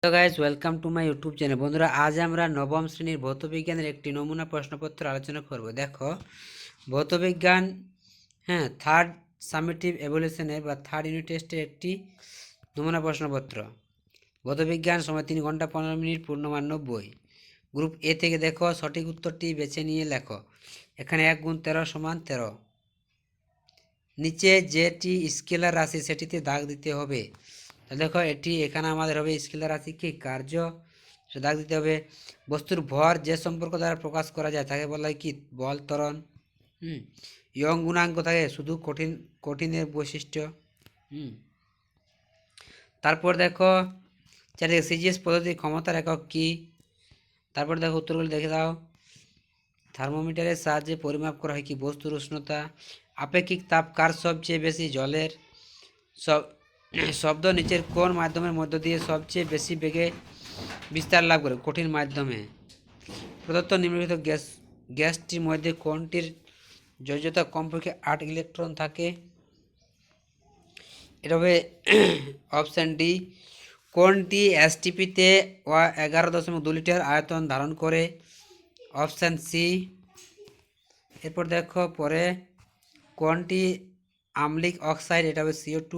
Hello guys, welcome to my YouTube channel. বন্ধুরা, আজ আমরা নবম শ্রেণীর ভৌতবিজ্ঞানের একটি নমুনা প্রশ্নপত্র আলোচনা করব। দেখো, ভৌতবিজ্ঞান থার্ড সামেটিভ এভলিউশনের বা থার্ড ইউনিট টেস্টের একটি নমুনা প্রশ্নপত্র। ভৌতবিজ্ঞান, সময় 3 ঘন্টা 15 মিনিট, পূর্ণমান 90। গ্রুপ এ থেকে দেখো, সঠিক উত্তরটি বেছে নিয়ে লেখো। এখানে 1 গুণ 13 সমান 13। নিচে যেটি স্কেলার রাশি সেটিতে দাগ দিতে হবে। দেখো, এটি এখানে আমাদের হবে স্কেলার রাশি কি কার্য, সে দাগ দিতে হবে। বস্তুর ভর যে সম্পর্ক দ্বারা প্রকাশ করা যায় তাকে বলা হয় কি বল ত্বরণ। ইয়ং গুণাঙ্ক থাকে শুধু কঠিনের বৈশিষ্ট্য। তারপর দেখো, চারিদিকে সিজিএস পদ্ধতির ক্ষমতার একক কি। তারপর দেখো উত্তরগুলো দেখে দাও। থার্মোমিটারের সাহায্যে পরিমাপ করা হয় কি বস্তুর উষ্ণতা। আপেক্ষিক তাপ কার সবচেয়ে বেশি, জলের। শব্দ নিচের কোন মাধ্যমের মধ্য দিয়ে সবচেয়ে বেশি বেগে বিস্তার লাভ করে, কঠিন মাধ্যমে। প্রদত্ত নিম্নলিখিত গ্যাসটির মধ্যে কোনটির যোজ্যতা কমপক্ষে 8 ইলেকট্রন থাকে। এটা হবে অপশান ডি। কোনটি এসটিপিতে 11.2 লিটার আয়তন ধারণ করে, অপশান সি। এরপর দেখো পরে, কোনটি আম্লিক অক্সাইড, এটা হবে CO2।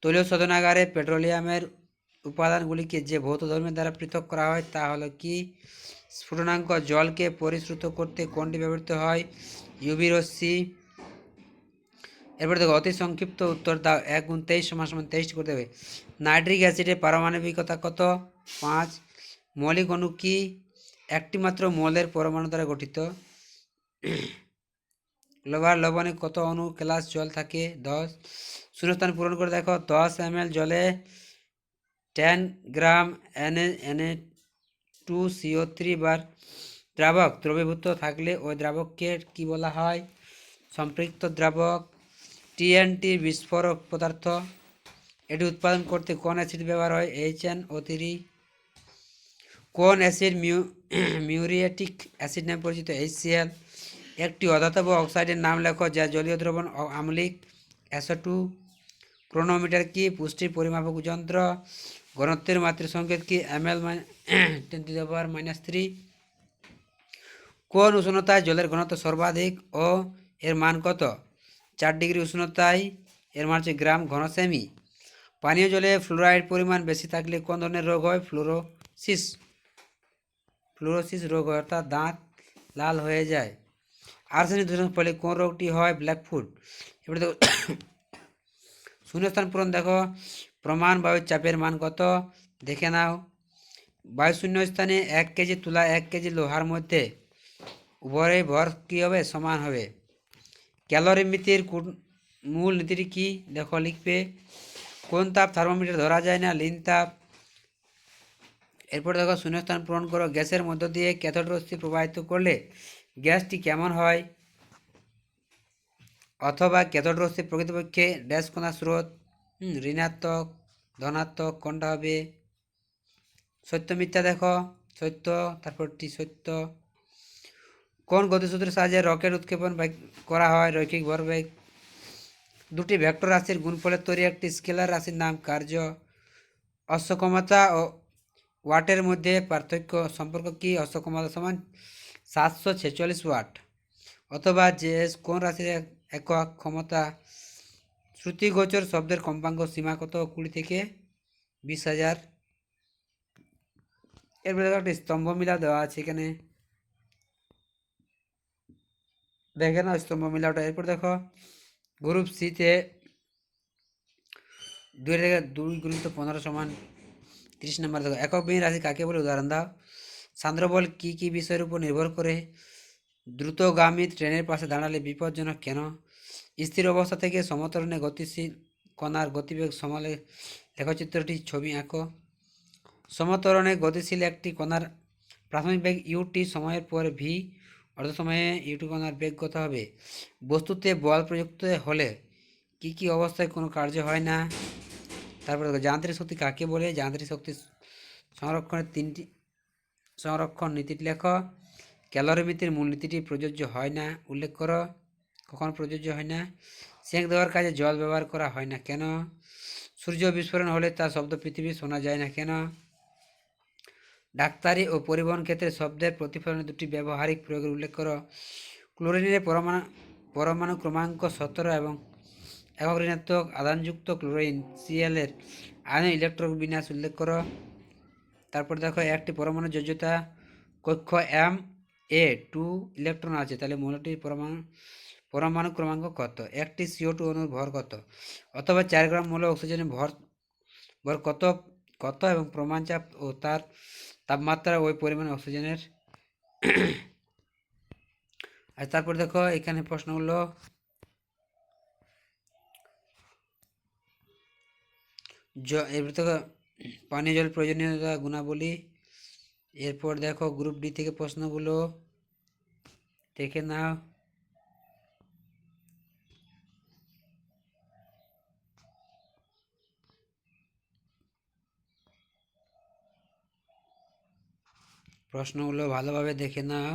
তৈল শোধনাগারে পেট্রোলিয়ামের উপাদানগুলিকে যে ভৌত ধর্মের দ্বারা পৃথক করা হয় তা হলো কি স্ফুটনাঙ্ক। জলকে পরিশ্রুত করতে কোনটি ব্যবহৃত হয়, ইউভি রশ্মি। এরপর দেখো, অতি সংক্ষিপ্ত উত্তর দাও। 1 গুণ 23 সমান 23 করতে হবে। নাইট্রিক অ্যাসিডের পারমাণবিকতা কত, 5। মৌলিক অণু কি, একটি মাত্র মৌলের পরমাণু দ্বারা গঠিত। লোহার লবণে কত অণু গ্লাস জল থাকে, 10। শূন্যস্থান পূরণ করে দেখো। 10 ml জলে 10 গ্রাম Na2CO3 বার দ্রাবক দ্রবীভূত থাকলে ওই দ্রাবককে কি বলা হয়, সম্পৃক্ত দ্রাবক। TNT বিস্ফোরক পদার্থ। এটি উৎপাদন করতে কোন অ্যাসিড ব্যবহার হয়, HNO3। কোন অ্যাসিড মিউরিয়েটিক অ্যাসিড নামে পরিচিত, HCl। একটি অধাতব অক্সাইডের নাম লেখো যা জলীয় দ্রবণ আম্লিক, SO2। ক্রোনোমিটার কি, পুষ্টির পরিমাপক যন্ত্র। ঘনত্বের মাত্রা সংকেত কি, ml 10⁻³ কোন উষ্ণতায় জলের ঘনত্ব সর্বাধিক ও এর মান কত, 4 ডিগ্রি উষ্ণতায় এর মান হচ্ছে গ্রাম ঘন সেমি। পানীয় জলে ফ্লোরাইড পরিমাণ বেশি থাকলে কোন ধরনের রোগ হয়, ফ্লোরোসিস রোগ হয়, অর্থাৎ দাঁত লাল হয়ে যায়। আর্সেনিক দূষণের ফলে কোন রোগটি হয়, ব্ল্যাকফুট। এবারে দেখো শূন্যস্থান পূরণ। দেখো, প্রমাণ বায়ুর চাপের মান কত দেখে নাও। বায়ু শূন্য স্থানে 1 কেজি তুলা 1 কেজি লোহার মধ্যে উভয়ের ভর কী হবে, সমান হবে। ক্যালোরিমিতির মূল নীতিটি কি, দেখো লিখবে। কোন তাপ থার্মোমিটার ধরা যায় না, লিন তাপ। এরপর দেখো শূন্যস্থান পূরণ করো। গ্যাসের মধ্য দিয়ে ক্যাথোড রশ্মি প্রবাহিত করলে গ্যাসটি কেমন হয়, অথবা ক্যাথোড রশ্মি প্রকৃতপক্ষে ড্যাশ কণা স্রোত, ঋণাত্মক ধনাত্মক কোনটা হবে। সত্য মিথ্যা দেখো, সত্য। তারপরটি সত্য। কোন গতিসূত্রের সাহায্যে রকেট উৎক্ষেপণ করা হয়, রৈখিক ভরবেগ। দুটি ভেক্টর রাশির গুণফলের তৈরি একটি স্কেলার রাশির নাম কার্য। অশ্বক্ষমতা ও ওয়াটের মধ্যে পার্থক্য সম্পর্ক কি, অশ্বক্ষমতা সমান 746 ওয়াট। অথবা জেএস কোন রাশির একক ক্ষমতা। শ্রুতিগোচর শব্দের কম্পাঙ্ক সীমা কত, 20 থেকে 20,000। এরপরে একটি স্তম্ভ মিলা দেওয়া আছে এখানে, দেখে না স্তম্ভ মিলাটা। এরপর দেখো গ্রুপ সিতে 2 থেকে 2 গুণিত 15 সমান 30 নম্বর। দেখো, একক বিহীন রাশি কাকে বলে, উদাহরণ দাও। সান্দ্রবল কি কি বিষয়ের উপর নির্ভর করে, দ্রুতগামী ট্রেনের পাশে দাঁড়ালে বিপজ্জনক কেন, স্থির অবস্থা থেকে সমতরণে গতিশীল কণার গতিবেগ সমালে লেখচিত্রটি ছবি আঁকো। সমতরণে গতিশীল একটি কণার প্রাথমিক বেগ ইউটি, সময়ের পর ভি, অর্ধ সময়ে ইউটি কণার বেগ কত হবে। বস্তুতে বল প্রযুক্ত হলে কি কি অবস্থায় কোনো কার্য হয় না। তারপরে দেখো, যান্ত্রিক শক্তি কাকে বলে, যান্ত্রিক শক্তি সংরক্ষণের 3টি সংরক্ষণ নীতিটি লেখ। ক্যালোরিমিতির মূল নীতিটি প্রযোজ্য হয় না, উল্লেখ করো। কখন প্রযোজ্য হয় না, সেঁক দেওয়ার কাজে জল ব্যবহার করা হয় না কেন। সূর্য বিস্ফোরণ হলে তার শব্দ পৃথিবী শোনা যায় না কেন। ডাক্তারি ও পরিবহন ক্ষেত্রে শব্দের প্রতিফলনে দুটি ব্যবহারিক প্রয়োগের উল্লেখ করো। ক্লোরিনের পরমাণু ক্রমাঙ্ক 17 এবং একক ঋণাত্মক আধানযুক্ত ক্লোরিন Cl এর আয়ন ইলেকট্রন বিন্যাস উল্লেখ করো। তারপর দেখো একটি পরমাণু যোজ্যতা কক্ষ Ma 2 ইলেকট্রন আছে, তাহলে মৌলটির পরমাণু ক্রমাঙ্ক কত? একটি CO2 অণুর ভর কত? অথবা 4 গ্রাম মৌল অক্সিজেনের ভর ভর কত কত এবং প্রমাণ চাপ ও তার তাপমাত্রা ওই পরিমাণ অক্সিজেনের। আর তারপর দেখো এখানে প্রশ্ন হলো এবার দেখো পানীয় জল প্রয়োজনীয়তা গুণাবলী। এরপর দেখো গ্রুপ ডি থেকে প্রশ্নগুলো দেখে নাও। প্রশ্নগুলো ভালোভাবে দেখে নাও।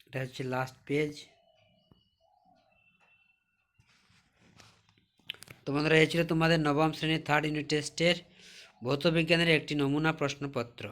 এটা হচ্ছে লাস্ট পেজ। তো বন্ধুরা, এই ছিল তোমাদের নবম শ্রেণীর 3rd ইউনিট টেস্টের ভৌতবিজ্ঞানের একটি নমুনা প্রশ্নপত্র।